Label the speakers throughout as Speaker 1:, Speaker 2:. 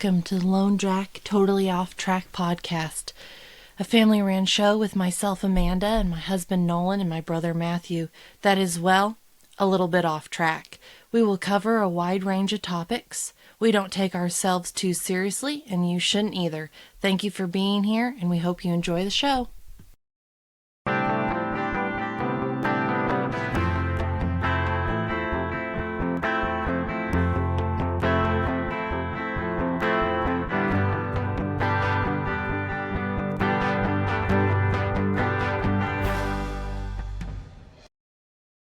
Speaker 1: Welcome to the Lone Jack Totally Off Track podcast, a family ran show with myself, Amanda, and my husband, Nolan, and my brother, Matthew, that is, well, a little bit off track. We will cover a wide range of topics. We don't take ourselves too seriously, and you shouldn't either. Thank you for being here, and we hope you enjoy the show.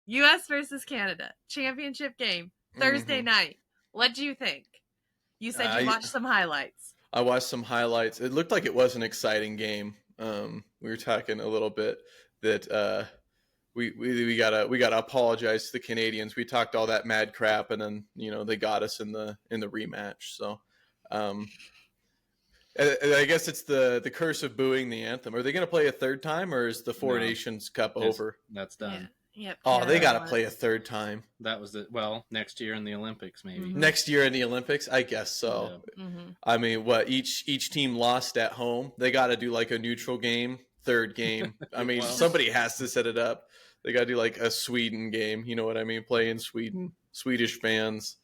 Speaker 1: U.S. versus Canada, championship game, Thursday night. What do you think? You said you watched some highlights.
Speaker 2: I watched some highlights. It looked like it was an exciting game. We were talking a little bit that we gotta apologize to the Canadians. We talked all that mad crap, and then they got us in the rematch. So I guess it's the curse of booing the anthem. Are they going to play a third time, or is the Four Nations Cup over?
Speaker 3: That's done.
Speaker 1: Yeah. Yep,
Speaker 2: oh, they got to play a third time.
Speaker 3: That was next year in the Olympics, maybe.
Speaker 1: Mm-hmm.
Speaker 2: Next year in the Olympics, I guess so.
Speaker 1: Yeah. Mm-hmm.
Speaker 2: I mean, each team lost at home. They got to do like a neutral game, third game. I mean, somebody has to set it up. They got to do like a Sweden game. You know what I mean? Play in Sweden, Swedish fans.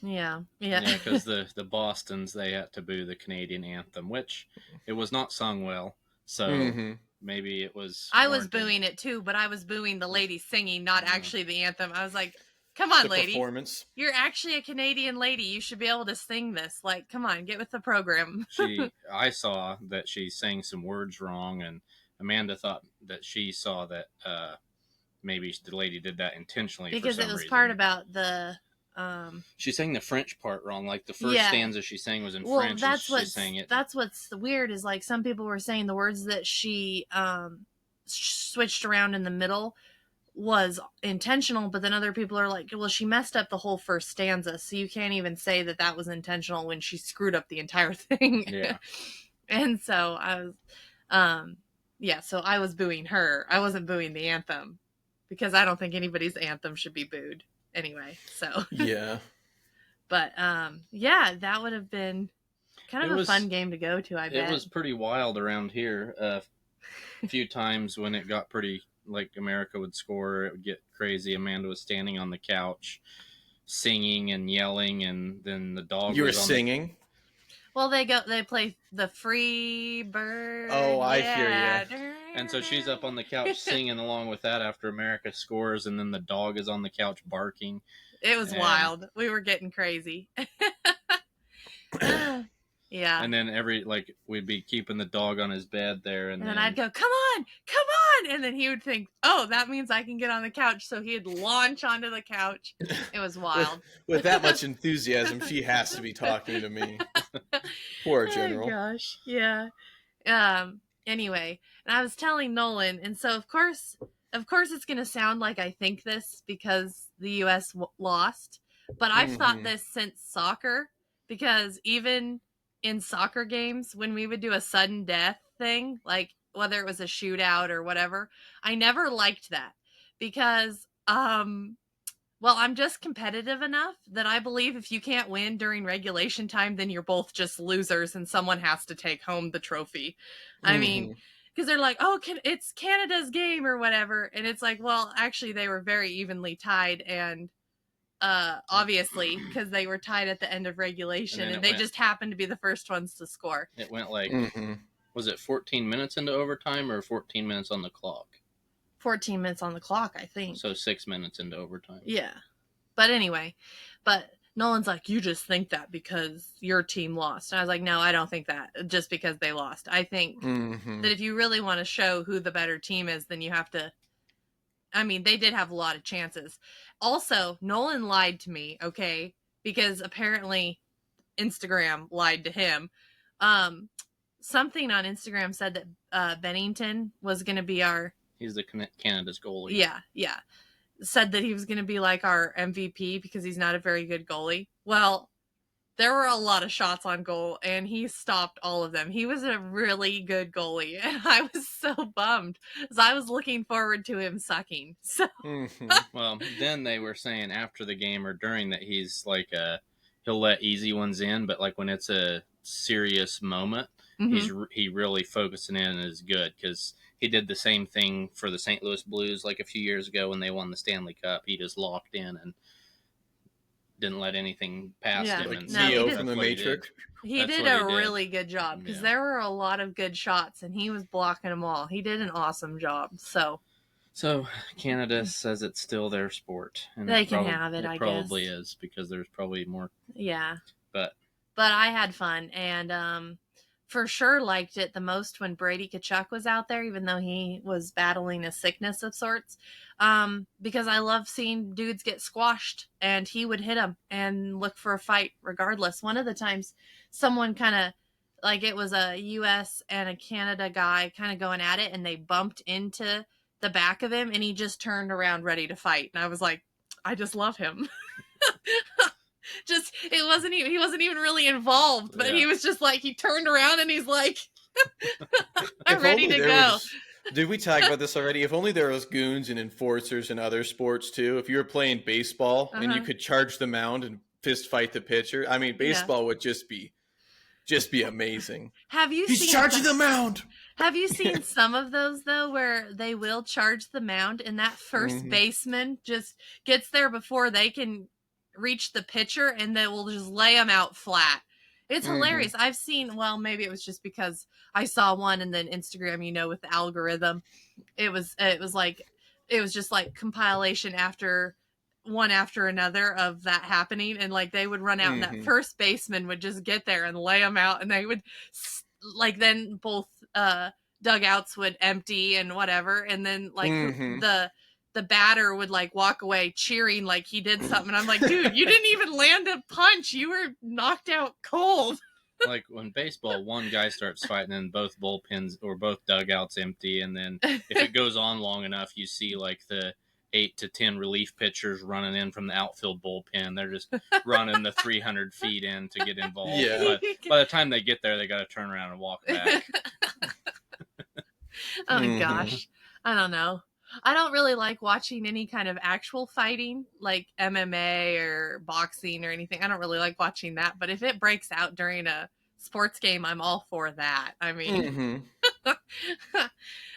Speaker 1: Yeah.
Speaker 3: Because the Bostons, they had to boo the Canadian anthem, which it was not sung well. So maybe it was.
Speaker 1: I was booing it too, but I was booing the lady singing, not actually the anthem. I was like, "Come on, lady!
Speaker 2: Performance.
Speaker 1: You're actually a Canadian lady. You should be able to sing this. Like, come on, get with the program."
Speaker 3: I saw that she sang some words wrong, and Amanda thought that she saw that maybe the lady did that intentionally
Speaker 1: because
Speaker 3: for some
Speaker 1: it was
Speaker 3: reason.
Speaker 1: part about the.
Speaker 3: She sang the French part wrong. Like the first stanza she sang was in French.
Speaker 1: That's what's weird is like some people were saying the words that she switched around in the middle was intentional, but then other people are like, well, she messed up the whole first stanza, so you can't even say that was intentional when she screwed up the entire thing.
Speaker 3: Yeah.
Speaker 1: And so I was, so I was booing her. I wasn't booing the anthem because I don't think anybody's anthem should be booed. Anyway, so
Speaker 2: yeah,
Speaker 1: but that would have been kind of a fun game to go to. I bet
Speaker 3: it was pretty wild around here. A few times when it got pretty like America would score, it would get crazy. Amanda was standing on the couch, singing and yelling, and then the dog.
Speaker 2: You were singing.
Speaker 1: Well, they play the Free Bird.
Speaker 2: Oh, I hear you.
Speaker 3: And so she's up on the couch singing along with that after America scores, and then the dog is on the couch barking.
Speaker 1: It was wild. We were getting crazy. Yeah.
Speaker 3: And then we'd be keeping the dog on his bed there, and then
Speaker 1: I'd go, come on, and then he would think, oh, that means I can get on the couch, so he'd launch onto the couch. It was wild.
Speaker 2: with that much enthusiasm, she has to be talking to me. Poor General.
Speaker 1: Oh gosh, yeah. Anyway, and I was telling Nolan, and so of course it's going to sound like I think this because the U.S. lost, but I've thought this since soccer, because even in soccer games, when we would do a sudden death thing, like whether it was a shootout or whatever, I never liked that because, I'm just competitive enough that I believe if you can't win during regulation time, then you're both just losers and someone has to take home the trophy. I mean, because they're like, oh, it's Canada's game or whatever. And it's like, well, actually, they were very evenly tied. And obviously, because they were tied at the end of regulation and they just happened to be the first ones to score.
Speaker 3: It went was it 14 minutes into overtime or 14 minutes on the clock?
Speaker 1: 14 minutes on the clock, I think.
Speaker 3: So 6 minutes into overtime.
Speaker 1: Yeah. But anyway, Nolan's like, you just think that because your team lost. And I was like, no, I don't think that just because they lost. I think that if you really want to show who the better team is, then you have to. I mean, they did have a lot of chances. Also, Nolan lied to me, okay? Because apparently Instagram lied to him. Something on Instagram said that Bennington was going to be
Speaker 3: He's the Canada's goalie.
Speaker 1: Yeah. Said that he was going to be like our MVP because he's not a very good goalie. Well, there were a lot of shots on goal, and he stopped all of them. He was a really good goalie, and I was so bummed because I was looking forward to him sucking. So,
Speaker 3: Well, then they were saying after the game or during that he's like he'll let easy ones in, but like when it's a serious moment, he really focusing in and is good, because he did the same thing for the St. Louis Blues like a few years ago when they won the Stanley Cup. He just locked in and didn't let anything past him.
Speaker 2: Like
Speaker 3: And
Speaker 2: Neo
Speaker 3: so
Speaker 2: from the Matrix.
Speaker 1: He did a really good job, because there were a lot of good shots and he was blocking them all. He did an awesome job.
Speaker 3: So Canada says it's still their sport, and
Speaker 1: they can have it. I guess
Speaker 3: it probably is, because there's probably more.
Speaker 1: Yeah,
Speaker 3: but
Speaker 1: I had fun, and for sure liked it the most when Brady Tkachuk was out there, even though he was battling a sickness of sorts. Because I love seeing dudes get squashed, and he would hit them and look for a fight regardless. One of the times, someone kind of like, it was a U.S. and a Canada guy kind of going at it, and they bumped into the back of him, and he just turned around ready to fight. And I was like, I just love him. Just, he wasn't even really involved, but he was just like, he turned around and he's like, I'm ready to go.
Speaker 2: Did we talk about this already? If only there was goons and enforcers in other sports too. If you were playing baseball and you could charge the mound and fist fight the pitcher, I mean, baseball would just be amazing. He's charging the mound.
Speaker 1: Have you seen some of those though, where they will charge the mound and that first baseman just gets there before they can reach the pitcher, and they will just lay them out flat? It's hilarious. I've seen, well, maybe it was just because I saw one, and then Instagram, with the algorithm, it was just like compilation after another of that happening, and like they would run out and that first baseman would just get there and lay them out, and they would like, then both dugouts would empty and whatever, and then like the batter would like walk away cheering like he did something. And I'm like, dude, you didn't even land a punch. You were knocked out cold.
Speaker 3: Like when baseball, one guy starts fighting and both bullpens or both dugouts empty. And then if it goes on long enough, you see like the 8 to 10 relief pitchers running in from the outfield bullpen. They're just running the 300 feet in to get involved.
Speaker 2: Yeah.
Speaker 3: But by the time they get there, they got to turn around and walk back.
Speaker 1: Oh gosh. I don't know. I don't really like watching any kind of actual fighting, like MMA or boxing or anything. I don't really like watching that. But if it breaks out during a sports game, I'm all for that. I mean,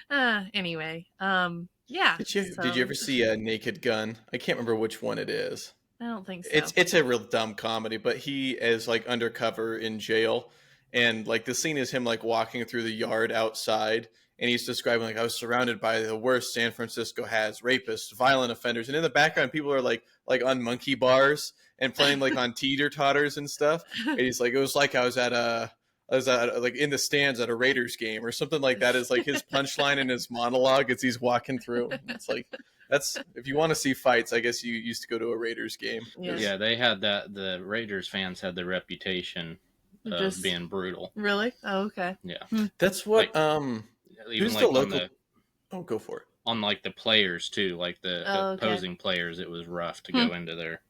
Speaker 1: anyway, yeah.
Speaker 2: Did you ever see a Naked Gun? I can't remember which one it is.
Speaker 1: I don't think so.
Speaker 2: It's a real dumb comedy, but he is like undercover in jail, and like the scene is him like walking through the yard outside. And he's describing, like, I was surrounded by the worst San Francisco has, rapists, violent offenders. And in the background, people are like on monkey bars and playing like on teeter-totters and stuff. And he's like, it was like I was at like in the stands at a Raiders game or something like that, is like his punchline in his monologue as he's walking through. It's like, that's, if you want to see fights, I guess you used to go to a Raiders game.
Speaker 3: Yeah, they had that. The Raiders fans had the reputation of being brutal.
Speaker 1: Really? Oh, okay.
Speaker 3: Yeah.
Speaker 2: That's what,
Speaker 3: even
Speaker 2: who's
Speaker 3: like
Speaker 2: the local? Go for it.
Speaker 3: On like the players too, like the opposing players, it was rough to go into there.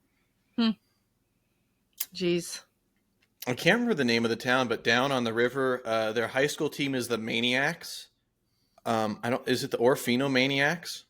Speaker 1: Jeez.
Speaker 2: I can't remember the name of the town, but down on the river, their high school team is the Maniacs. Is it the Orfino Maniacs?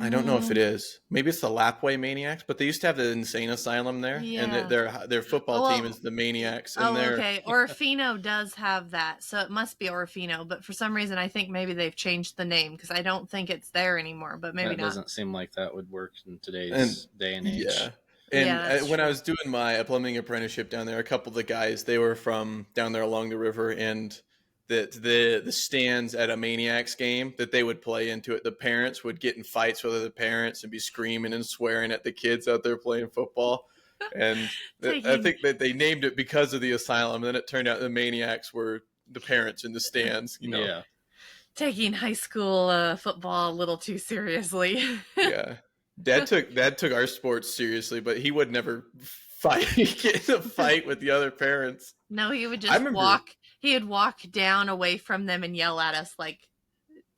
Speaker 2: I don't know if it is. Maybe it's the Lapway Maniacs, but they used to have the insane asylum there, and their football team is the Maniacs. And
Speaker 1: okay. Orfino does have that, so it must be Orfino. But for some reason, I think maybe they've changed the name, because I don't think it's there anymore. But maybe
Speaker 3: that
Speaker 1: not.
Speaker 3: Doesn't seem like that would work in today's day and age.
Speaker 2: Yeah. And when I was doing my plumbing apprenticeship down there, a couple of the guys, they were from down there along the river, and the stands at a Maniacs game that they would play into it, the parents would get in fights with other parents and be screaming and swearing at the kids out there playing football. And I think that they named it because of the asylum. And then it turned out the Maniacs were the parents in the stands,
Speaker 3: Yeah.
Speaker 1: Taking high school football a little too seriously.
Speaker 2: Yeah. Dad took our sports seriously, but he would never get in a fight with the other parents.
Speaker 1: No, he would just walk. He would walk down away from them and yell at us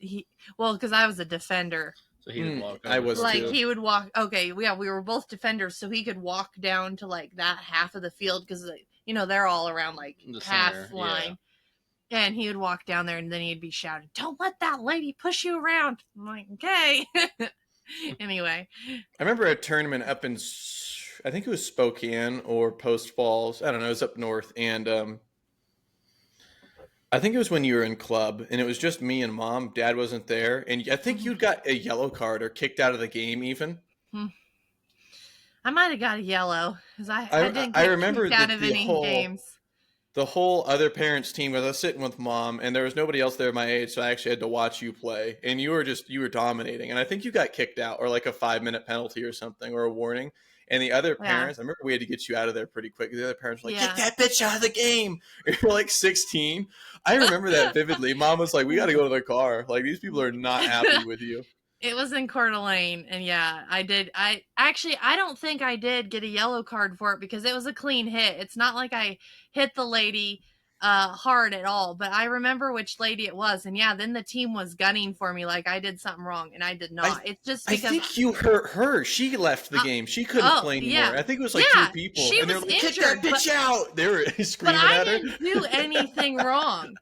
Speaker 1: because I was a defender.
Speaker 3: So he would walk.
Speaker 2: I was
Speaker 1: like
Speaker 2: too.
Speaker 1: He would walk. Okay, yeah, we were both defenders, so he could walk down to like that half of the field, because they're all around like
Speaker 3: the
Speaker 1: half
Speaker 3: center,
Speaker 1: line. Yeah. And he would walk down there, and then he'd be shouting, "Don't let that lady push you around." I'm like, okay. Anyway,
Speaker 2: I remember a tournament up in I think it was Spokane or Post Falls. I don't know. It was up north, and I think it was when you were in club, and it was just me and mom. Dad wasn't there, and I think you got a yellow card or kicked out of the game even.
Speaker 1: I might have got a yellow because I didn't
Speaker 2: I
Speaker 1: get
Speaker 2: remember
Speaker 1: kicked out
Speaker 2: that
Speaker 1: of any games.
Speaker 2: the whole other parents team was I was sitting with mom, and there was nobody else there my age, so I actually had to watch you play, and you were dominating, and I think you got kicked out or like a 5-minute penalty or something or a warning. And the other parents, I remember we had to get you out of there pretty quick. The other parents were like, "Get that bitch out of the game!" You're like 16. I remember that vividly. Mom was like, "We got to go to the car. Like these people are not happy with you."
Speaker 1: It was in Coeur d'Alene, and yeah, I did. I don't think I did get a yellow card for it because it was a clean hit. It's not like I hit the lady hard at all, but I remember which lady it was, and yeah, then the team was gunning for me like I did something wrong, and I did not. It's just because
Speaker 2: I think you hurt her. She left the game. She couldn't play anymore.
Speaker 1: Yeah.
Speaker 2: I think it was like 2 people,
Speaker 1: she
Speaker 2: and they're
Speaker 1: was
Speaker 2: like,
Speaker 1: injured,
Speaker 2: "Get that bitch out!" They were screaming at her.
Speaker 1: But I didn't do anything wrong.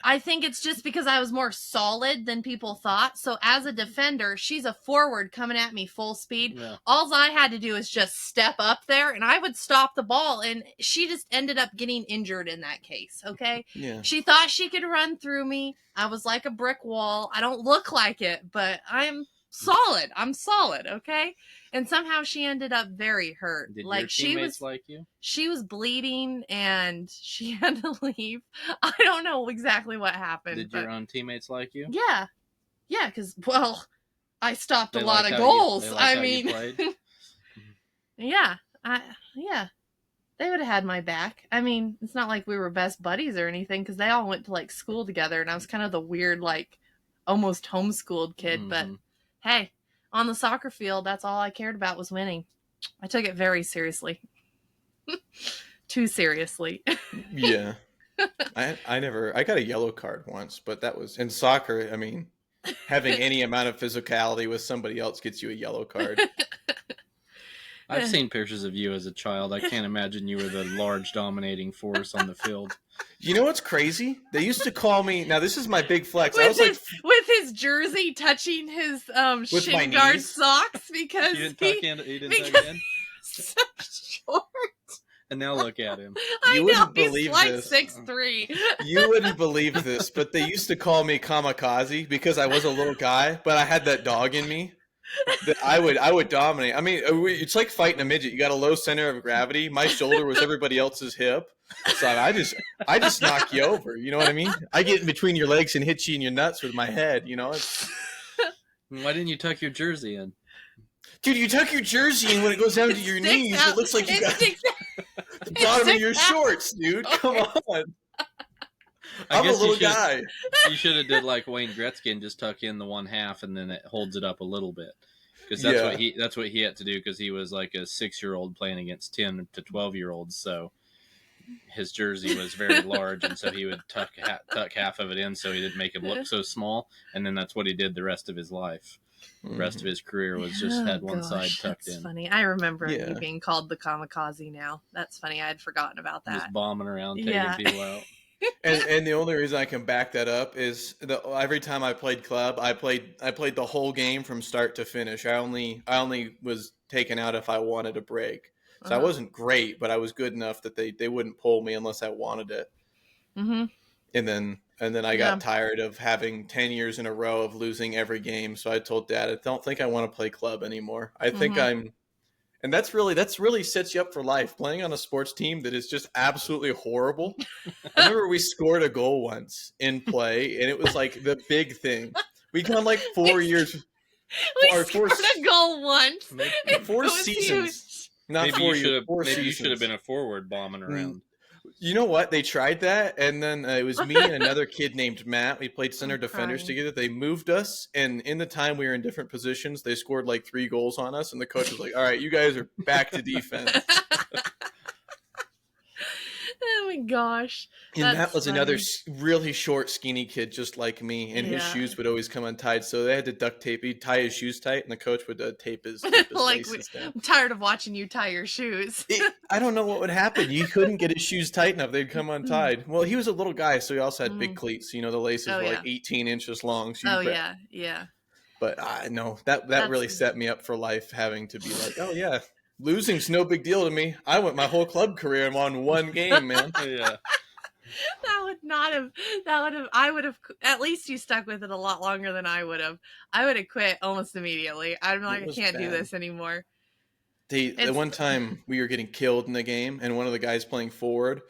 Speaker 1: I think it's just because I was more solid than people thought. So as a defender, she's a forward coming at me full speed. Yeah. All I had to do is just step up there and I would stop the ball. And she just ended up getting injured in that case. Okay.
Speaker 2: Yeah.
Speaker 1: She thought she could run through me. I was like a brick wall. I don't look like it, but I'm solid. I'm solid. Okay. And somehow she ended up very hurt.
Speaker 3: Did
Speaker 1: like
Speaker 3: your
Speaker 1: she
Speaker 3: teammates
Speaker 1: was
Speaker 3: like you?
Speaker 1: She was bleeding and she had to leave. I don't know exactly what happened.
Speaker 3: Did your own teammates like you?
Speaker 1: Yeah. Yeah, because, well, I stopped a lot of goals. Yeah. Yeah. They would have had my back. I mean, it's not like we were best buddies or anything because they all went to, like, school together and I was kind of the weird, like, almost homeschooled kid. But, hey, on the soccer field, that's all I cared about was winning. I took it very seriously. Too seriously.
Speaker 2: Yeah. I got a yellow card once, but that was in soccer. I mean, having any amount of physicality with somebody else gets you a yellow card.
Speaker 3: I've seen pictures of you as a child. I can't imagine you were the large dominating force on the field.
Speaker 2: You know what's crazy? They used to call me. Now this is my big flex.
Speaker 1: With his jersey touching his shin guard socks because
Speaker 3: he didn't tuck in.
Speaker 1: So short.
Speaker 3: And now look at him.
Speaker 1: I know, he's like 6'3".
Speaker 2: You wouldn't believe this, but they used to call me kamikaze because I was a little guy, but I had that dog in me. That I would dominate. I mean, it's like fighting a midget. You got a low center of gravity. My shoulder was everybody else's hip, so I just knock you over. You know what I mean? I get in between your legs and hit you in your nuts with my head. You know.
Speaker 3: Why didn't you tuck your jersey in?
Speaker 2: Dude, you tuck your jersey in when it goes down to your knees. It looks like you got the bottom of your shorts, dude. Okay. Come on. I'm a little guy.
Speaker 3: You should have did like Wayne Gretzky and just tuck in the one half, and then it holds it up a little bit. Because that's what he had to do. Because he was like a 6-year-old playing against 10 to 12-year-olds. So his jersey was very large, and so he would tuck half of it in, so he didn't make it look so small. And then that's what he did the rest of his life. The rest of his career was just had one side tucked in.
Speaker 1: That's funny. I remember you being called the kamikaze now. That's funny. I had forgotten about that.
Speaker 3: Just bombing around, taking people out.
Speaker 2: And the only reason I can back that up is every time I played club, I played the whole game from start to finish. I only was taken out if I wanted a break. So I wasn't great, but I was good enough that they wouldn't pull me unless I wanted it. Mm-hmm. And then I got tired of having 10 years in a row of losing every game. So I told Dad, I don't think I want to play club anymore. I think and that's really sets you up for life. Playing on a sports team that is just absolutely horrible. I remember we scored a goal once in play, and it was like the big thing. We gone like 4 years.
Speaker 1: We scored a goal once.
Speaker 2: 4 seasons. Not
Speaker 3: maybe
Speaker 2: 4 years.
Speaker 3: Maybe you should have been a forward bombing around.
Speaker 2: You know what? They tried that, and then it was me and another kid named Matt. We played center defenders together. They moved us, and in the time we were in different positions, they scored like 3 goals on us, and the coach was like, all right, you guys are back to defense.
Speaker 1: Oh, my gosh.
Speaker 2: And Matt was another really short, skinny kid just like me, and his shoes would always come untied, so they had to duct tape. He'd tie his shoes tight, and the coach would tape his laces down.
Speaker 1: I'm tired of watching you tie your shoes.
Speaker 2: I don't know what would happen. You couldn't get his shoes tight enough. They'd come untied. Well, he was a little guy, so he also had big cleats. You know, the laces were like 18 inches long. So
Speaker 1: yeah.
Speaker 2: But I know that really set me up for life, having to be like, oh, yeah. Losing's no big deal to me. I went my whole club career and won one game, man.
Speaker 3: Yeah.
Speaker 1: That would not have. That would have. I would have. At least you stuck with it a lot longer than I would have. I would have quit almost immediately. I'm like, I can't do this anymore.
Speaker 2: The one time we were getting killed in the game, and one of the guys playing forward,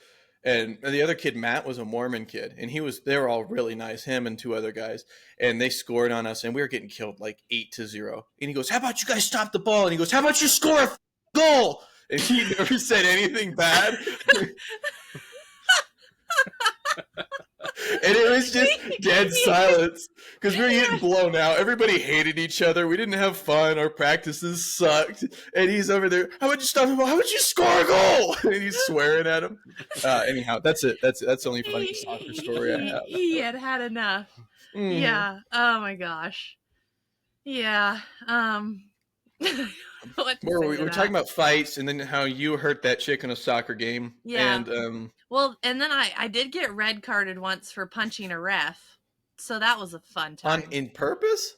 Speaker 2: and the other kid, Matt, was a Mormon kid, and they were all really nice, him and two other guys, and they scored on us, and we were getting killed like 8-0. And he goes, "How about you guys stop the ball?" And he goes, "How about you score a goal?" And he never said anything bad. And it was just dead silence because we were getting blown out. Everybody hated each other. We didn't have fun. Our practices sucked. And he's over there. "How would you stop the ball? How would you score a goal?" And he's swearing at him. Anyhow, that's it. That's the only funny soccer story I have.
Speaker 1: He had enough.
Speaker 2: Mm.
Speaker 1: Yeah. Oh my gosh. Yeah.
Speaker 2: We're talking about fights and then how you hurt that chick in a soccer game.
Speaker 1: Yeah.
Speaker 2: And
Speaker 1: well, and then I did get red carded once for punching a ref, so that was a fun time.
Speaker 2: in purpose?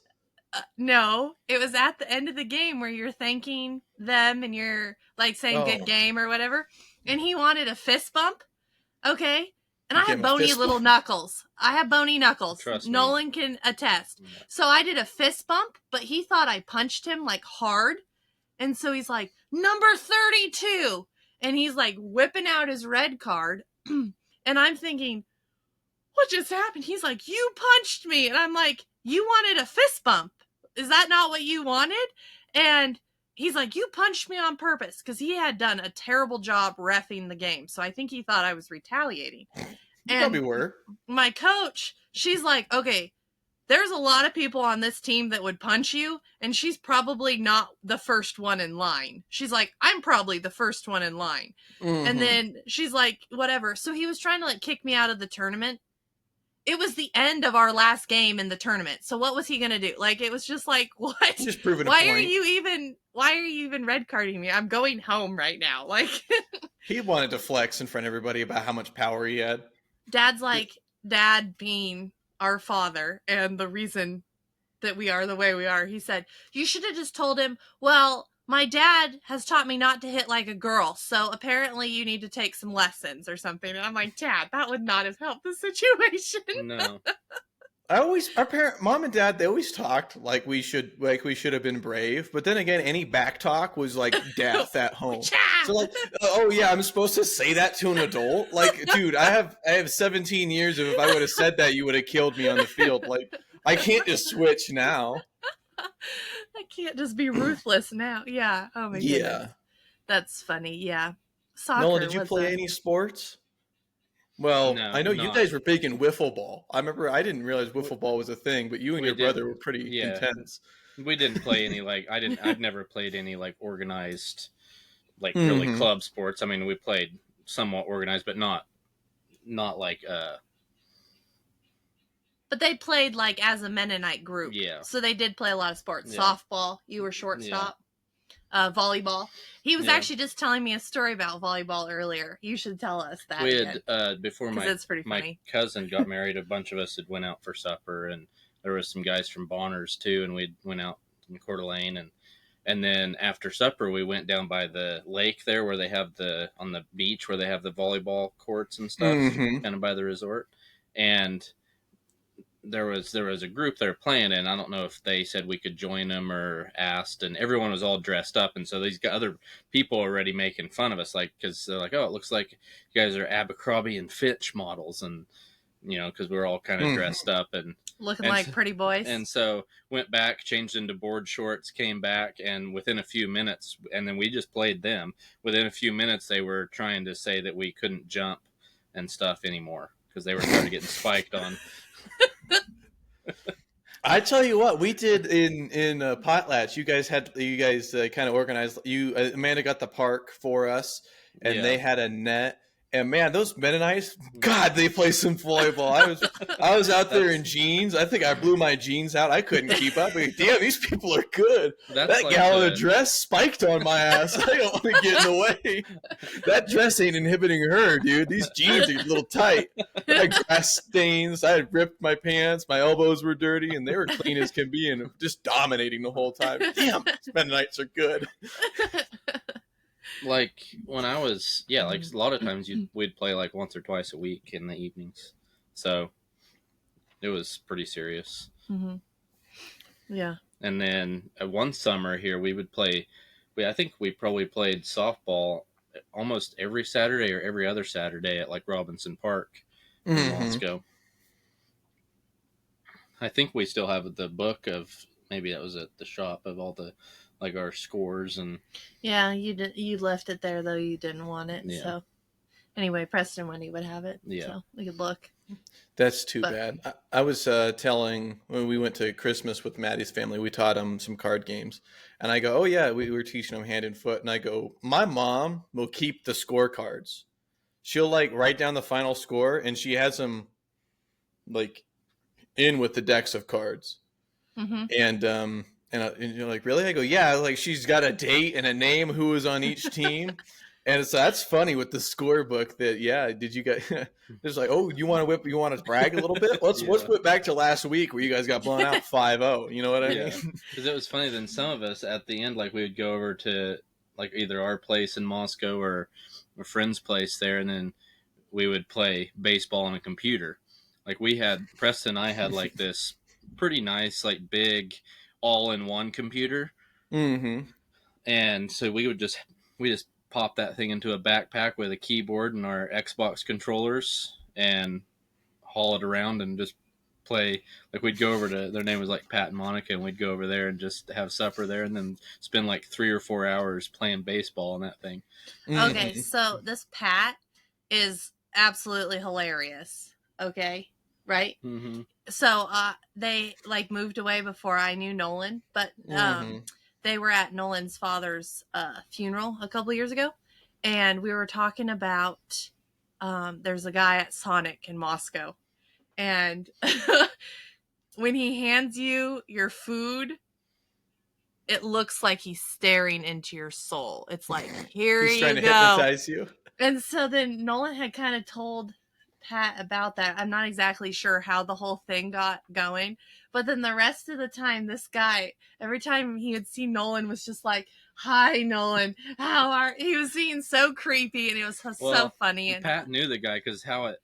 Speaker 1: No, it was at the end of the game where you're thanking them and you're like saying good game or whatever, and he wanted a fist bump. Okay. And I have bony little knuckles. I have bony knuckles.
Speaker 3: Trust me.
Speaker 1: Nolan can attest. So I did a fist bump, but he thought I punched him like hard. And so he's like, "Number 32. And he's like whipping out his red card. And I'm thinking, what just happened? He's like, "You punched me." And I'm like, "You wanted a fist bump. Is that not what you wanted?" And he's like, "You punched me on purpose," because he had done a terrible job reffing the game. So I think he thought I was retaliating.
Speaker 2: You probably were.
Speaker 1: My coach, she's like, "Okay, there's a lot of people on this team that would punch you, and she's probably not the first one in line." She's like, "I'm probably the first one in line."
Speaker 2: Mm-hmm.
Speaker 1: And then she's like, whatever. So he was trying to like kick me out of the tournament. It was the end of our last game in the tournament. So what was he going to do? Like, it was just like, what?
Speaker 2: Just proving a
Speaker 1: why
Speaker 2: point.
Speaker 1: Why are you even red carding me? I'm going home right now. Like,
Speaker 2: he wanted to flex in front of everybody about how much power he had.
Speaker 1: Dad's like, Dad being our father and the reason that we are the way we are. He said, "You should have just told him, well, my dad has taught me not to hit like a girl, so apparently you need to take some lessons or something." And I'm like, "Dad, that would not have helped the situation."
Speaker 3: No.
Speaker 2: Mom and Dad, they always talked like we should have been brave, but then again, any back talk was like death at home. So like, oh yeah, I'm supposed to say that to an adult? Like, dude, I have 17 years of, if I would have said that, you would have killed me on the field. Like, I can't just switch now.
Speaker 1: I can't just be ruthless now. Yeah. Oh my goodness.
Speaker 2: Yeah.
Speaker 1: That's funny. Yeah. Soccer.
Speaker 2: Nolan, did you play any sports? Well,
Speaker 3: No,
Speaker 2: I know you
Speaker 3: not.
Speaker 2: guys were big in wiffle ball. I remember I didn't realize wiffle ball was a thing, but you and
Speaker 3: We
Speaker 2: your
Speaker 3: did.
Speaker 2: brother were pretty
Speaker 3: Yeah.
Speaker 2: intense.
Speaker 3: We didn't play any I've never played any like organized, like really club sports. I mean, we played somewhat organized, but not like
Speaker 1: But they played like as a Mennonite group.
Speaker 3: Yeah.
Speaker 1: So they did play a lot of sports.
Speaker 3: Yeah.
Speaker 1: Softball. You were shortstop. Volleyball. He was actually just telling me a story about volleyball earlier. You should tell us that.
Speaker 3: We
Speaker 1: again.
Speaker 3: had before
Speaker 1: it's pretty
Speaker 3: my
Speaker 1: funny.
Speaker 3: cousin got married. A bunch of us had went out for supper, and there was some guys from Bonners too, and we went out in Coeur d'Alene, and then after supper we went down by the lake there where they have on the beach where they have the volleyball courts and stuff, kind of by the resort, and there was a group there playing, and I don't know if they said we could join them or asked, and everyone was all dressed up, and so these other people already making fun of us, like, because they're like, "Oh, it looks like you guys are Abercrombie and Fitch models," and because we're all kind of dressed up and
Speaker 1: looking like pretty boys.
Speaker 3: And so went back, changed into board shorts, came back, and within a few minutes, and then we just played them. Within a few minutes, they were trying to say that we couldn't jump and stuff anymore because they were tired of getting spiked on.
Speaker 2: I tell you what, we did in Potlatch. You guys kind of organized. Amanda got the park for us, and they had a net. And man, those Mennonites, God, they play some volleyball. I was out there in jeans. I think I blew my jeans out. I couldn't keep up. Like, damn, these people are good. That
Speaker 3: like
Speaker 2: gal in a dress spiked on my ass. I don't want to get in the way. That dress ain't inhibiting her, dude. These jeans are a little tight. I had grass stains. I had ripped my pants. My elbows were dirty, and they were clean as can be and just dominating the whole time. Damn, these Mennonites are good.
Speaker 3: Like when I was, like a lot of times we'd play like once or twice a week in the evenings, so it was pretty serious.
Speaker 1: Mm-hmm. Yeah.
Speaker 3: And then one summer here we would play. I think we probably played softball almost every Saturday or every other Saturday at like Robinson Park in Moscow. I think we still have the book of, maybe that was at the shop, of all the like our scores and.
Speaker 1: Yeah, you left it there though, you didn't want it.
Speaker 3: Yeah.
Speaker 1: So anyway, Preston Wendy would have it.
Speaker 3: Yeah.
Speaker 1: So we could look.
Speaker 2: That's too bad. I was telling, when we went to Christmas with Maddie's family, we taught them some card games. And I go, oh, yeah, we were teaching them hand and foot. And I go, my mom will keep the scorecards. She'll like write down the final score, and she has them like in with the decks of cards.
Speaker 1: Mm-hmm.
Speaker 2: And you're like, really? I go, yeah, like she's got a date and a name, who was on each team. And so that's funny with the scorebook that, did you guys, it's like, oh, you want to brag a little bit? Let's put back to last week where you guys got blown out 5-0. You know what I mean?
Speaker 3: Because it was funny, then some of us at the end, like we would go over to like either our place in Moscow or a friend's place there, and then we would play baseball on a computer. Like Preston and I had like this pretty nice, like big all-in-one computer.
Speaker 2: Mm-hmm.
Speaker 3: And so we just pop that thing into a backpack with a keyboard and our Xbox controllers and haul it around and just play. Like we'd go over to, their name was like Pat and Monica, and we'd go over there and just have supper there and then spend like 3 or 4 hours playing baseball on that thing.
Speaker 2: Mm-hmm.
Speaker 1: Okay, so this Pat is absolutely hilarious. Okay, right?
Speaker 3: Mm-hmm.
Speaker 1: So they like moved away before I knew Nolan, but they were at Nolan's father's funeral a couple years ago, and we were talking about there's a guy at Sonic in Moscow, and when he hands you your food, it looks like he's staring into your soul. It's like, here
Speaker 2: he's
Speaker 1: you
Speaker 2: trying to
Speaker 1: go.
Speaker 2: hypnotize you.
Speaker 1: And so then Nolan had kind of told Pat about that. I'm not exactly sure how the whole thing got going, but then the rest of the time, this guy, every time he would see Nolan, was just like, hi, Nolan, he was being so creepy, and it was so funny. And
Speaker 3: Pat knew the guy, because how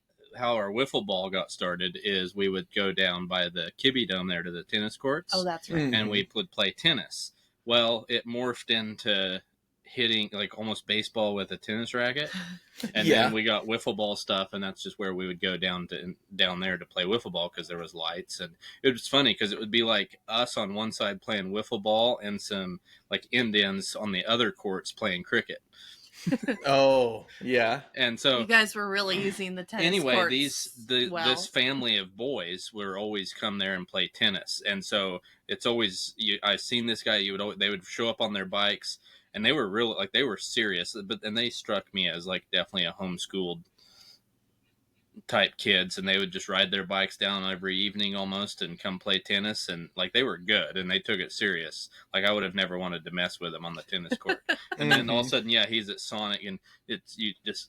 Speaker 3: our wiffle ball got started is we would go down by the Kibbe Dome there to the tennis courts.
Speaker 1: Oh, that's right.
Speaker 3: And we would play tennis. Well, it morphed into hitting like almost baseball with a tennis racket, and then we got wiffle ball stuff, and that's just where we would go down there to play wiffle ball, because there was lights. And it was funny because it would be like us on one side playing wiffle ball and some like Indians on the other courts playing cricket.
Speaker 2: Oh yeah.
Speaker 3: And so
Speaker 1: you guys were really using the tennis courts.
Speaker 3: This family of boys would always come there and play tennis, and so it's always I've seen this guy. They would show up on their bikes, and they were real, like they were serious, and they struck me as like definitely a homeschooled type kids, and they would just ride their bikes down every evening almost and come play tennis, and like they were good and they took it serious. Like I would have never wanted to mess with them on the tennis court. And then all of a sudden, he's at Sonic, and it's you just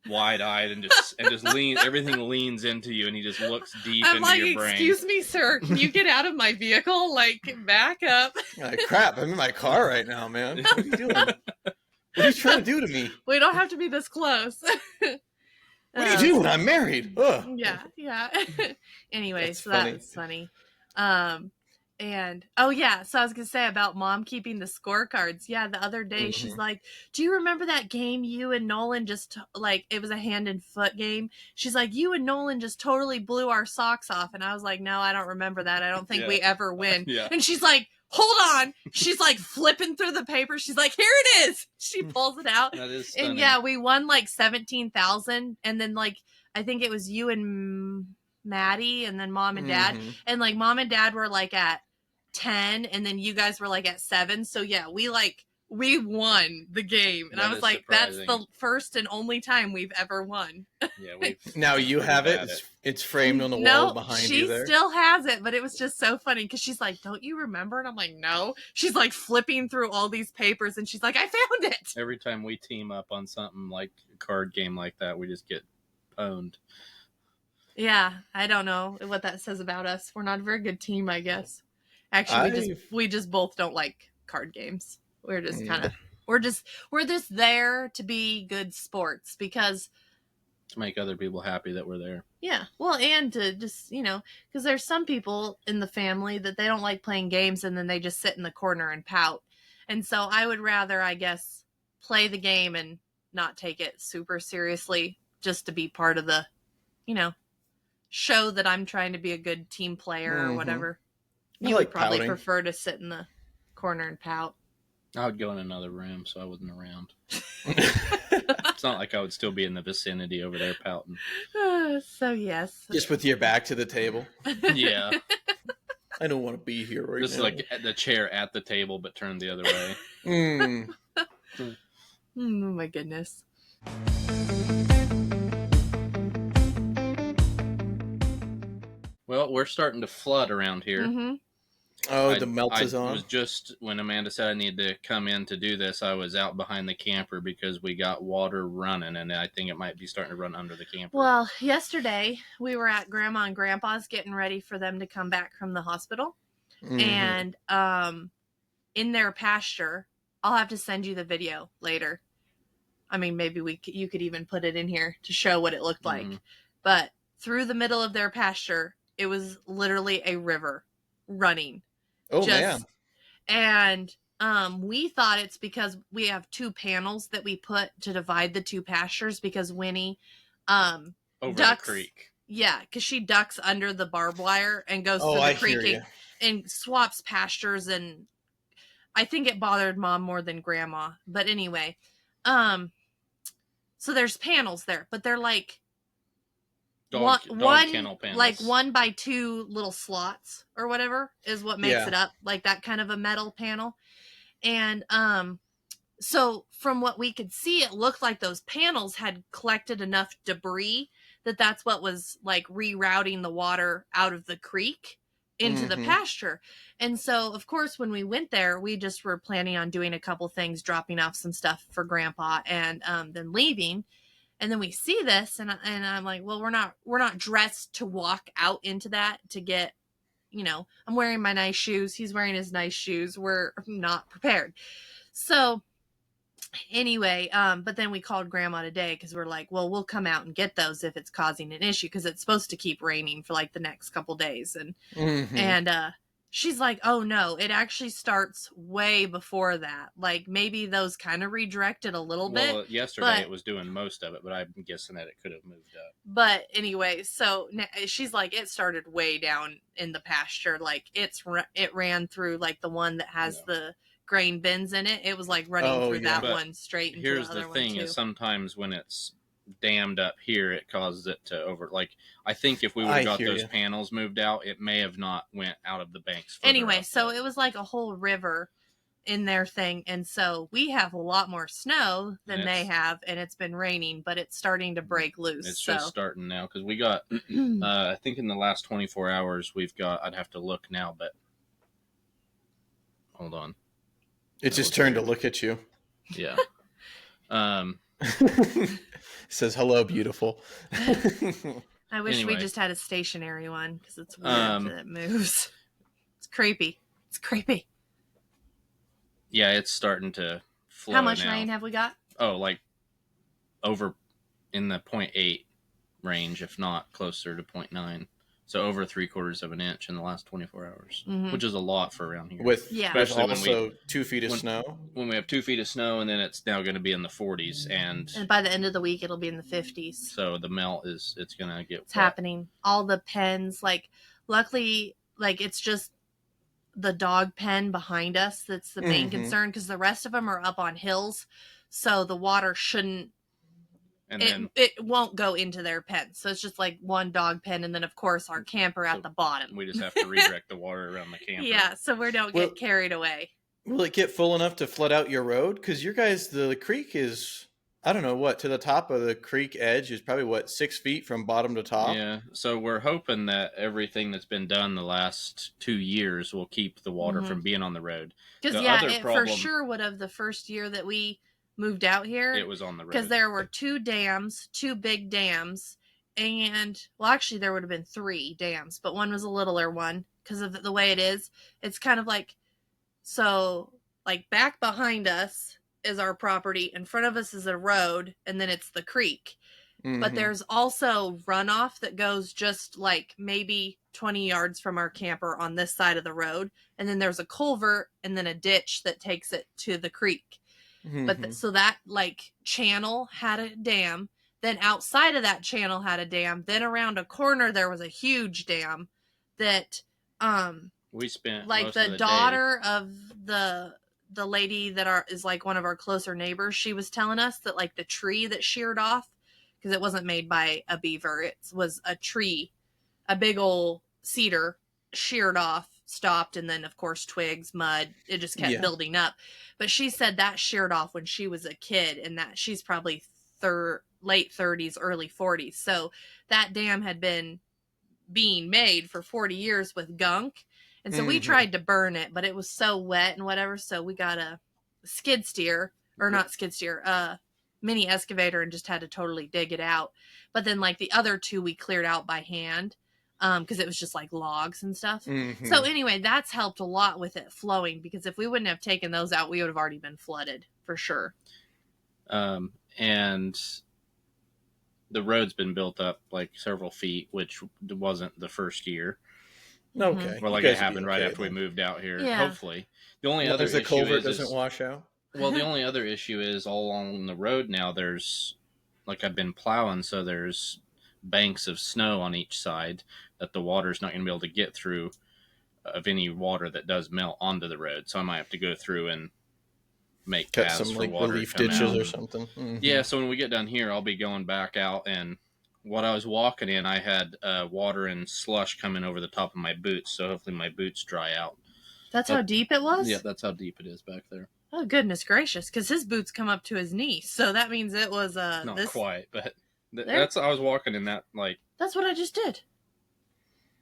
Speaker 3: wide-eyed and just lean, everything leans into you, and he just looks deep into your brain.
Speaker 1: Excuse me, sir, can you get out of my vehicle? Like, back up.
Speaker 2: Like, crap, I'm in my car right now, man. What are you doing? What are you trying to do to me?
Speaker 1: We don't have to be this close.
Speaker 2: What are you doing? I'm married. Ugh.
Speaker 1: Yeah. Anyway,
Speaker 2: That's
Speaker 1: so
Speaker 2: funny.
Speaker 1: that's funny. And so I was gonna say about Mom keeping the scorecards. Yeah, the other day she's like, do you remember that game you and Nolan just, like, it was a hand and foot game? She's like, you and Nolan just totally blew our socks off. And I was like, no, I don't remember that. I don't think we ever win. And she's like, hold on. She's like flipping through the paper. She's like, here it is. She pulls it out.
Speaker 3: That is stunning.
Speaker 1: And we won like 17,000. And then like, I think it was you and Maddie, and then Mom and Dad. And like Mom and Dad were like at 10, and then you guys were like at 7. So we won the game. And I was like, surprising. That's the first and only time we've ever won.
Speaker 2: Now you have it. It's framed on the wall behind you there.
Speaker 1: She still has it, but it was just so funny because she's like, don't you remember? And I'm like, no. She's like flipping through all these papers, and she's like, I found it.
Speaker 3: Every time we team up on something like a card game like that, we just get pwned.
Speaker 1: Yeah, I don't know what that says about us. We're not a very good team, I guess. Actually, we just both don't like card games. We're just kind of we're just there to be good sports because
Speaker 3: to make other people happy that we're there.
Speaker 1: Yeah. Well, and to just, because there's some people in the family that they don't like playing games and then they just sit in the corner and pout. And so I would rather, I guess, play the game and not take it super seriously just to be part of the, show that I'm trying to be a good team player or whatever. You would probably prefer to sit in the corner and pout.
Speaker 3: I would go in another room so I wasn't around. It's not like I would still be in the vicinity over there pouting.
Speaker 1: So, yes.
Speaker 2: Just with your back to the table.
Speaker 3: Yeah.
Speaker 2: I don't want to be here right
Speaker 3: Just
Speaker 2: now.
Speaker 3: like the chair at the table, but turned the other way.
Speaker 1: Oh, my goodness.
Speaker 3: Well, we're starting to flood around here.
Speaker 1: Mm-hmm.
Speaker 2: Oh, the melt is on?
Speaker 3: It was just when Amanda said I needed to come in to do this, I was out behind the camper because we got water running, and I think it might be starting to run under the camper.
Speaker 1: Well, yesterday we were at Grandma and Grandpa's getting ready for them to come back from the hospital. Mm-hmm. And in their pasture, I'll have to send you the video later. I mean, maybe you could even put it in here to show what it looked like. Mm-hmm. But through the middle of their pasture, it was literally a river running.
Speaker 2: Oh, man.
Speaker 1: And we thought it's because we have 2 panels that we put to divide the 2 pastures because Winnie
Speaker 3: over
Speaker 1: ducks,
Speaker 3: the creek.
Speaker 1: Yeah, because she ducks under the barbed wire and goes to the creek and swaps pastures. And I think it bothered Mom more than Grandma. But anyway, so there's panels there, but they're like
Speaker 3: dog kennel panels.
Speaker 1: Like 1 by 2 little slots or whatever is what makes it up, like that kind of a metal panel. And so from what we could see, it looked like those panels had collected enough debris that's what was like rerouting the water out of the creek into the pasture. And so of course when we went there, we just were planning on doing a couple things, dropping off some stuff for Grandpa and then leaving. And then we see this, and I'm like, well, we're not dressed to walk out into that to get, I'm wearing my nice shoes. He's wearing his nice shoes. We're not prepared. So anyway, but then we called Grandma today because we're like, well, we'll come out and get those if it's causing an issue because it's supposed to keep raining for like the next couple days. And she's like, oh no, it actually starts way before that. Like maybe those kind of redirected a little bit.
Speaker 3: Well, yesterday it was doing most of it, but I'm guessing that it could have moved up.
Speaker 1: But anyway, so she's like, it started way down in the pasture. Like it ran through like the one that has the grain bins in it. It was like running through that one straight into the other one.
Speaker 3: Here's the thing is sometimes when it's dammed up here, it causes it to I think if we would have got those panels moved out, it may have not went out of the banks.
Speaker 1: Anyway, so it was like a whole river in their thing, and so we have a lot more snow than they have, and it's been raining, but it's starting to break loose.
Speaker 3: It's just starting now because we got I think in the last 24 hours we've got, I'd have to look now, but hold on,
Speaker 2: it just turned to look at you.
Speaker 3: Yeah.
Speaker 2: Says hello, beautiful.
Speaker 1: I wish we just had a stationary one because it's weird that it moves. It's creepy.
Speaker 3: Yeah, it's starting to flow.
Speaker 1: How much
Speaker 3: now.
Speaker 1: rain have we got?
Speaker 3: Oh, like over in the 0.8 range, if not closer to 0.9. So over 3/4 of an inch in the last 24 hours, which is a lot for around here.
Speaker 2: Especially also 2 feet of snow.
Speaker 3: When we have 2 feet of snow, and then it's now going to be in the 40s, and
Speaker 1: by the end of the week it'll be in the 50s.
Speaker 3: So the melt it's going to get.
Speaker 1: It's happening. All the pens, luckily, it's just the dog pen behind us that's the main concern because the rest of them are up on hills, so the water shouldn't. And then it won't go into their pen. So it's just like one dog pen. And then, of course, our camper at the bottom.
Speaker 3: We just have to redirect the water around the camper.
Speaker 1: Yeah, so we don't get carried away.
Speaker 2: Will it get full enough to flood out your road? Because your guys, the creek is, I don't know, to the top of the creek edge is probably, 6 feet from bottom to top?
Speaker 3: Yeah, so we're hoping that everything that's been done the last 2 years will keep the water from being on the road.
Speaker 1: Because, it for sure would have the first year that we moved out here.
Speaker 3: It was on the road.
Speaker 1: Because there were 2 big dams, and, well, actually there would have been 3 dams, but one was a littler one because of the way it is. It's kind of like, so, back behind us is our property. In front of us is a road, and then it's the creek.
Speaker 2: Mm-hmm.
Speaker 1: But there's also runoff that goes just like maybe 20 yards from our camper on this side of the road. And then there's a culvert and then a ditch that takes it to the creek.
Speaker 2: Mm-hmm.
Speaker 1: But so that like channel had a dam. Then outside of that channel had a dam. Then around a corner there was a huge dam that
Speaker 3: we spent
Speaker 1: like
Speaker 3: most
Speaker 1: the
Speaker 3: of the
Speaker 1: daughter of the lady that is like one of our closer neighbors. She was telling us that like the tree that sheared off, because it wasn't made by a beaver, it was a tree, a big old cedar, sheared off, stopped, and then of course twigs, mud, it just kept building up. But she said that sheared off when she was a kid, and that she's probably late 30s, early 40s. So that dam had been being made for 40 years with gunk. And so we tried to burn it, but it was so wet and whatever. So we got a skid steer, or not skid steer, mini excavator, and just had to totally dig it out. But then like the other two we cleared out by hand, because it was just like logs and stuff. So anyway, that's helped a lot with it flowing, because if we wouldn't have taken those out, we would have already been flooded for sure.
Speaker 3: And the road's been built up like several feet, which wasn't the first year.
Speaker 2: Okay.
Speaker 3: Well, like it happened right after we moved out here.
Speaker 1: Yeah.
Speaker 3: Hopefully, the only other
Speaker 2: the
Speaker 3: issue
Speaker 2: culvert
Speaker 3: is
Speaker 2: doesn't wash out.
Speaker 3: Well, the only other issue is all along the road now. There's like I've been plowing, so there's banks of snow on each side that the water's not going to be able to get through of any water that does melt onto the road. So I might have to go through and make
Speaker 2: Cut
Speaker 3: paths
Speaker 2: some
Speaker 3: for
Speaker 2: like
Speaker 3: water
Speaker 2: relief
Speaker 3: to come
Speaker 2: ditches
Speaker 3: out.
Speaker 2: or something.
Speaker 3: Yeah, so when we get done here, I'll be going back out, and what I was walking in, I had water and slush coming over the top of my boots, so hopefully my boots dry out.
Speaker 1: That's how deep it was?
Speaker 3: Yeah, that's how deep it is back there.
Speaker 1: Oh, goodness gracious, because his boots come up to his knees, so that means it was
Speaker 3: not quite, but
Speaker 1: There?
Speaker 3: I was walking in that like.
Speaker 1: That's what I just did.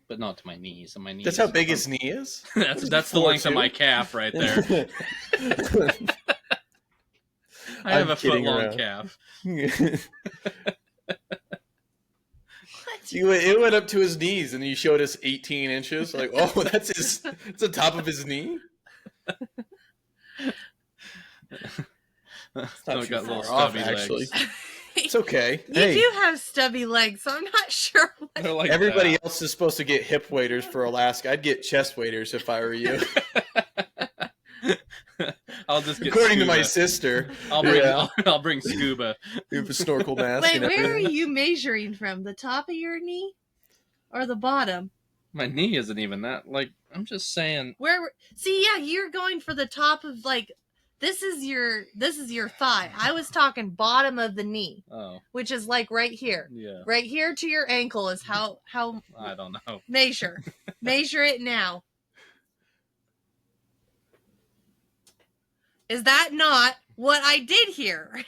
Speaker 3: But not to my knees. And my knees.
Speaker 2: That's how big his knee is.
Speaker 3: that's the length of my calf right there. I have a foot long calf.
Speaker 2: It went up to his knees, and you showed us 18 inches. Like, oh, that's the top of his knee. It's not
Speaker 3: got little
Speaker 2: far off,
Speaker 3: stubby
Speaker 2: actually.
Speaker 3: legs.
Speaker 2: It's okay.
Speaker 1: You do have stubby legs, so I'm not sure.
Speaker 3: Like
Speaker 2: everybody else is supposed to get hip waders for Alaska. I'd get chest waders if I were you.
Speaker 3: I'll just get
Speaker 2: according
Speaker 3: scuba.
Speaker 2: To my sister.
Speaker 3: I'll bring scuba.
Speaker 2: You have a snorkel mask.
Speaker 1: Wait, where are you measuring from? The top of your knee or the bottom?
Speaker 3: My knee isn't even that. Like, I'm just saying.
Speaker 1: See, yeah, you're going for the top of like. This is your thigh. I was talking bottom of the knee.
Speaker 3: Oh.
Speaker 1: Which is like right here.
Speaker 3: Yeah.
Speaker 1: Right here to your ankle is how
Speaker 3: I don't know.
Speaker 1: Measure it now. Is that not what I did here?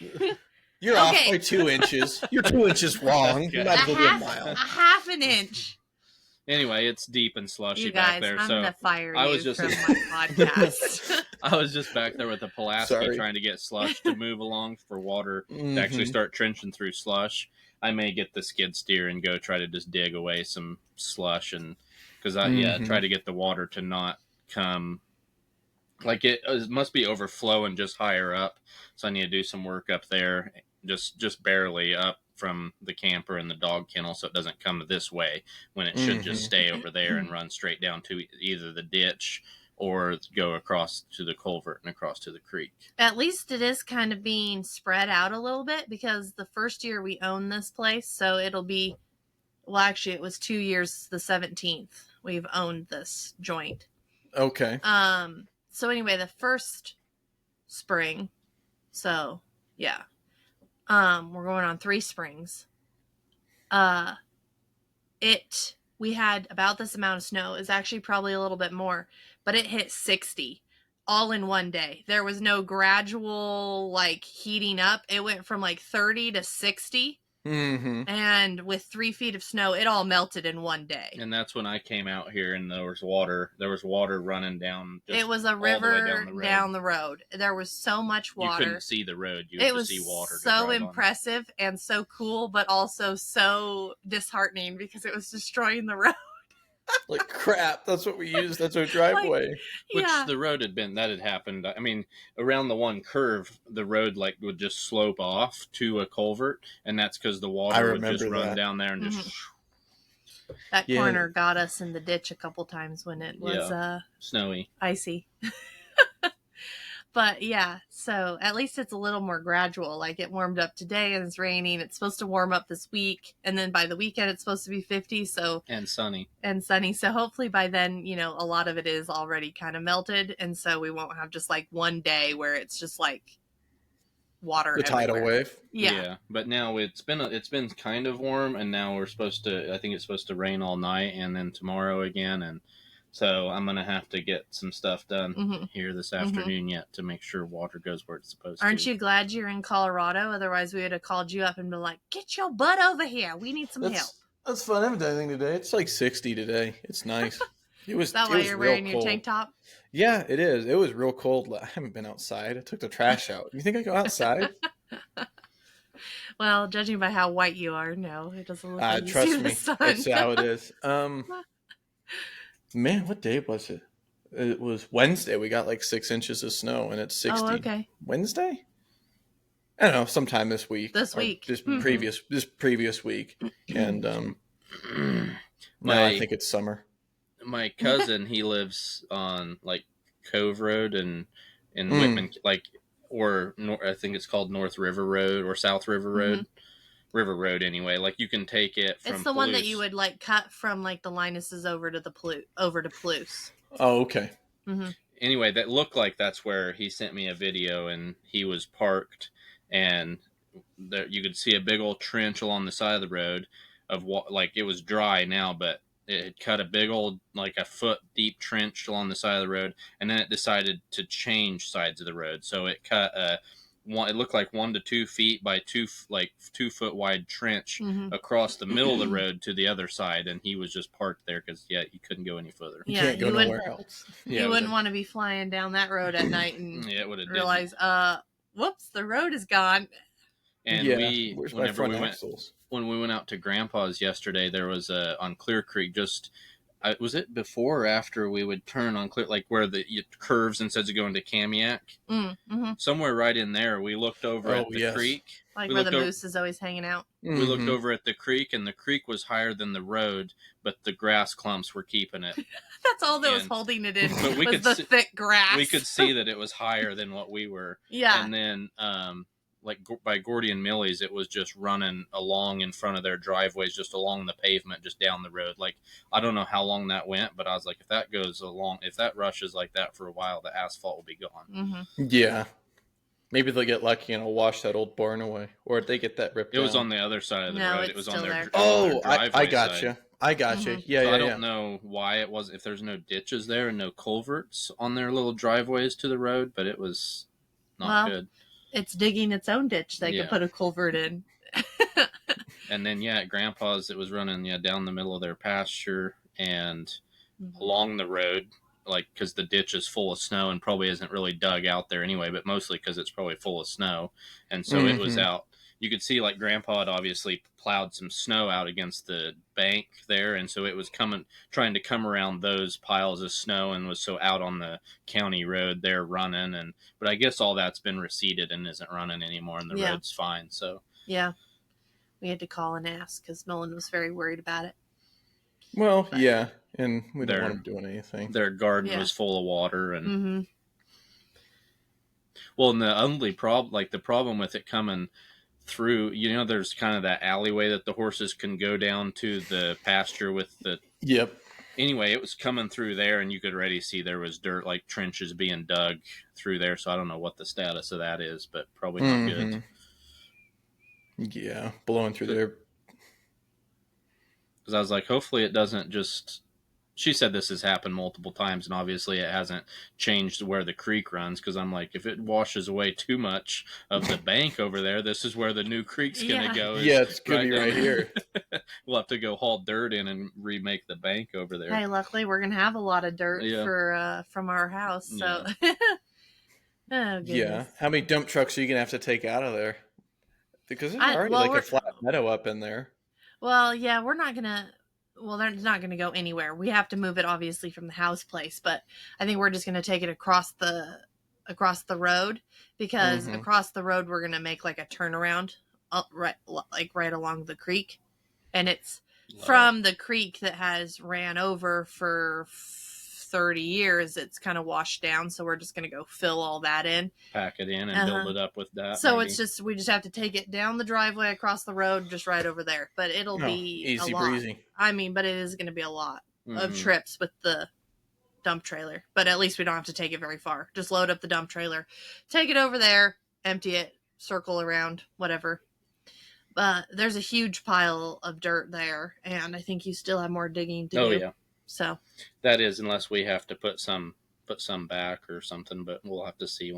Speaker 2: You're off by 2 inches. You're 2 inches wrong.
Speaker 3: Okay.
Speaker 2: You might as well be a mile.
Speaker 1: A half an inch.
Speaker 3: Anyway, it's deep and slushy
Speaker 1: You guys,
Speaker 3: back there.
Speaker 1: I'm
Speaker 3: so
Speaker 1: gonna fire
Speaker 3: I
Speaker 1: you
Speaker 3: was just
Speaker 1: from my podcast.
Speaker 3: I was just back there with the Pulaski
Speaker 2: Sorry.
Speaker 3: trying to get slush to move along for water to actually start trenching through slush. I may get the skid steer and go try to just dig away some slush, and because try to get the water to not come like it must be overflowing just higher up. So I need to do some work up there, just barely up from the camper and the dog kennel, so it doesn't come this way when it should just stay over there and run straight down to either the ditch or go across to the culvert and across to the creek.
Speaker 1: At least it is kind of being spread out a little bit, because the first year we owned this place, so it'll be, well, actually it was 2 years, the 17th we've owned this joint.
Speaker 2: Okay.
Speaker 1: So anyway, the first spring, so yeah, we're going on 3 springs. We had about this amount of snow. It's actually probably a little bit more, but it hit 60 all in one day. There was no gradual like heating up. It went from like 30 to 60. And with 3 feet of snow, it all melted in one day.
Speaker 3: And that's when I came out here, and there was water running down.
Speaker 1: It was a river down the road. There was so much water.
Speaker 3: You couldn't see the road. You had to see water.
Speaker 1: It was so impressive and so cool, but also so disheartening because it was destroying the road.
Speaker 2: Like, crap, that's what we use. That's our driveway.
Speaker 3: Which
Speaker 1: Yeah.
Speaker 3: the road had happened. I mean, around the one curve, the road like would just slope off to a culvert, and that's because the
Speaker 2: I
Speaker 3: water would just
Speaker 2: remember
Speaker 3: run
Speaker 2: that.
Speaker 3: down there and just
Speaker 1: That
Speaker 2: Yeah.
Speaker 1: corner got us in the ditch a couple times when it was
Speaker 3: snowy.
Speaker 1: icy. But yeah, so at least it's a little more gradual. Like it warmed up today and it's raining. It's supposed to warm up this week. And then by the weekend, it's supposed to be 50.
Speaker 3: And sunny.
Speaker 1: And sunny. So hopefully by then, a lot of it is already kind of melted. And so we won't have just like one day where it's just like water
Speaker 2: The tidal
Speaker 1: everywhere.
Speaker 2: wave.
Speaker 1: Yeah.
Speaker 3: But now it's been kind of warm, and now I think it's supposed to rain all night and then tomorrow again. And so I'm going to have to get some stuff done here this afternoon yet to make sure water goes where it's supposed
Speaker 1: Aren't
Speaker 3: to.
Speaker 1: you glad you're in Colorado? Otherwise, we would have called you up and been like, get your butt over here. We need some help.
Speaker 2: That's fun. I haven't done anything today. It's like 60 today. It's nice. It was.
Speaker 1: Is that
Speaker 2: it
Speaker 1: why
Speaker 2: was
Speaker 1: you're
Speaker 2: real
Speaker 1: wearing your
Speaker 2: cold.
Speaker 1: tank top?
Speaker 2: Yeah, it is. It was real cold. I haven't been outside. I took the trash out. You think I go outside?
Speaker 1: Well, judging by how white you are, no, it doesn't look like you
Speaker 2: Trust
Speaker 1: see
Speaker 2: me.
Speaker 1: the sun.
Speaker 2: That's how it is. Man, what day was it? It was Wednesday. We got like 6 inches of snow, and it's 60.
Speaker 1: Oh, okay.
Speaker 2: Wednesday? I don't know. Sometime this week.
Speaker 1: This
Speaker 2: Or
Speaker 1: week.
Speaker 2: This previous week. And
Speaker 3: My-
Speaker 2: now I think it's summer.
Speaker 3: My cousin, he lives on like Cove Road and in Whitman, like, I think it's called North River Road or South River Road. River Road, anyway. Like you can take it from.
Speaker 1: It's the one that you would like cut from like the Linuses over to Palouse.
Speaker 2: Oh, okay.
Speaker 3: Anyway, that looked like that's where he sent me a video, and he was parked, and there you could see a big old trench along the side of the road of what, like it was dry now, but it had cut a big old, like a foot deep trench along the side of the road, and then it decided to change sides of the road. So it cut it looked like 1 to 2 feet by 2 foot wide trench across the middle of the road to the other side, and he was just parked there because you couldn't go any further.
Speaker 2: You can't go nowhere else.
Speaker 1: You wouldn't want to be flying down that road at night and
Speaker 3: it would have
Speaker 1: realize, whoops, the road is gone.
Speaker 3: And
Speaker 2: where's my front axles?
Speaker 3: When we went out to Grandpa's yesterday, there was on Clear Creek, just was it before or after we would turn on Clear, like where it curves instead of going to Kamiak? Somewhere right in there, we looked over at the creek.
Speaker 1: Like where the moose is always hanging out.
Speaker 3: We looked over at the creek, and the creek was higher than the road, but the grass clumps were keeping it.
Speaker 1: That's all that was holding it in,
Speaker 3: but
Speaker 1: was the thick grass.
Speaker 3: We could see that it was higher than what we were.
Speaker 1: Yeah.
Speaker 3: And then like by Gordy and Millie's, it was just running along in front of their driveways, just along the pavement, just down the road. Like, I don't know how long that went, but I was like, if that rushes like that for a while, the asphalt will be gone.
Speaker 2: Yeah. Maybe they'll get lucky and it'll wash that old barn away, or if they get that ripped.
Speaker 3: It was on the other side of the road. It was on their.
Speaker 2: I gotcha. I gotcha. Yeah,
Speaker 3: so I don't know why it was. If there's no ditches there and no culverts on their little driveways to the road, but it was not good.
Speaker 1: It's digging its own ditch. They could put a culvert in.
Speaker 3: And then at Grandpa's, it was running down the middle of their pasture and along the road, like because the ditch is full of snow and probably isn't really dug out there anyway, but mostly because it's probably full of snow, and so it was out. You could see like Grandpa had obviously plowed some snow out against the bank there, and so it was trying to come around those piles of snow, and was so out on the county road there running. But I guess all that's been receded and isn't running anymore, and the road's fine. So
Speaker 1: we had to call and ask because Nolan was very worried about it.
Speaker 2: Well, yeah, and we don't want them doing anything.
Speaker 3: Their garden was full of water, and well, and the only problem, like the problem with it coming through, there's kind of that alleyway that the horses can go down to the pasture with the.
Speaker 2: Yep.
Speaker 3: Anyway, it was coming through there, and you could already see there was dirt, like trenches being dug through there. So I don't know what the status of that is, but probably not good.
Speaker 2: Yeah, blowing through there.
Speaker 3: Because I was like, hopefully it doesn't just. She said this has happened multiple times, and obviously it hasn't changed where the creek runs. Because I'm like, if it washes away too much of the bank over there, this is where the new creek's going to go.
Speaker 2: Yeah, it's going to be right here.
Speaker 3: We'll have to go haul dirt in and remake the bank over there.
Speaker 1: Hey, luckily we're going to have a lot of dirt from our house. So,
Speaker 2: yeah. How many dump trucks are you going to have to take out of there? Because there's already a flat meadow up in there.
Speaker 1: Well, yeah, we're not going to. well, they're not going to go anywhere. We have to move it obviously from the house place, but I think we're just going to take it across the road, because across the road we're going to make like a turnaround right along the creek, and it's from the creek that has ran over for 30 years. It's kind of washed down, so we're just going to go fill all that in,
Speaker 3: pack it in, and build it up with that.
Speaker 1: So maybe. We just have to take it down the driveway across the road, just right over there. But it'll be
Speaker 2: easy
Speaker 1: a lot.
Speaker 2: breezy.
Speaker 1: I mean, but it is going to be a lot of trips with the dump trailer. But at least we don't have to take it very far. Just load up the dump trailer, take it over there, empty it, circle around, whatever. But there's a huge pile of dirt there, and I think you still have more digging to do.
Speaker 3: Oh yeah.
Speaker 1: So
Speaker 3: that is, unless we have to put some back or something, but we'll have to see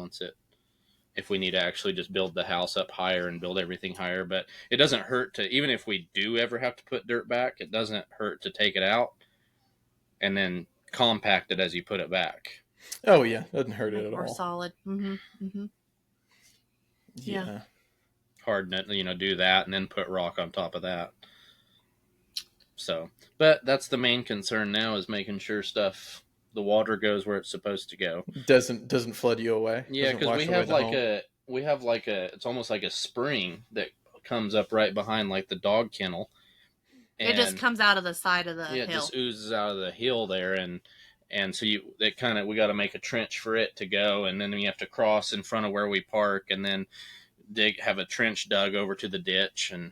Speaker 3: if we need to actually just build the house up higher and build everything higher. But it doesn't hurt to, even if we do ever have to put dirt back, it doesn't hurt to take it out and then compact it as you put it back.
Speaker 2: Oh yeah, doesn't hurt it at all.
Speaker 1: More solid. Yeah.
Speaker 3: Harden it, do that and then put rock on top of that. So, but that's the main concern now, is making sure the water goes where it's supposed to go.
Speaker 2: Doesn't flood you away.
Speaker 3: Yeah, because we have like it's almost like a spring that comes up right behind like the dog kennel.
Speaker 1: It just comes out of the side of the hill.
Speaker 3: Yeah, it just oozes out of the hill there, and so we got to make a trench for it to go, and then we have to cross in front of where we park, and then have a trench dug over to the ditch, and.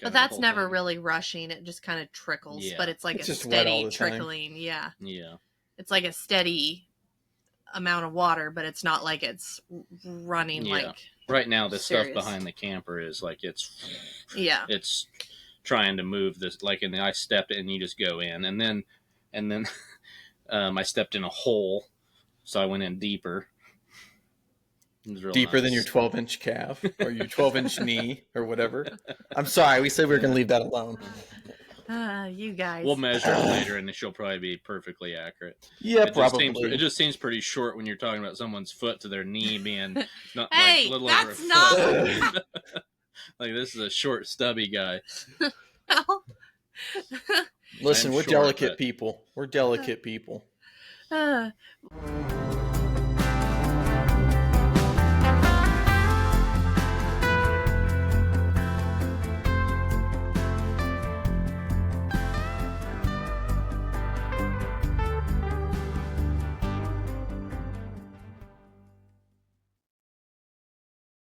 Speaker 1: But that's never really rushing. It just kind of trickles, but it's like a steady trickling. Yeah.
Speaker 3: Yeah.
Speaker 1: It's like a steady amount of water, but it's not like it's running like.
Speaker 3: Right now, the stuff behind the camper is like it's trying to move this. Like, and I stepped in, you just go in, and then I stepped in a hole, so I went in deeper.
Speaker 2: Deeper than your 12-inch calf or your 12-inch knee or whatever. I'm sorry, we said we were going to leave that alone.
Speaker 1: You guys.
Speaker 3: We'll measure it later, and she'll probably be perfectly accurate.
Speaker 2: Yeah,
Speaker 3: probably. It just seems pretty short when you're talking about someone's foot to their knee being not
Speaker 1: hey,
Speaker 3: like a little
Speaker 1: that's
Speaker 3: over a
Speaker 1: not.
Speaker 3: foot. Like, this is a short, stubby guy.
Speaker 2: Listen, we're delicate people. We're delicate people.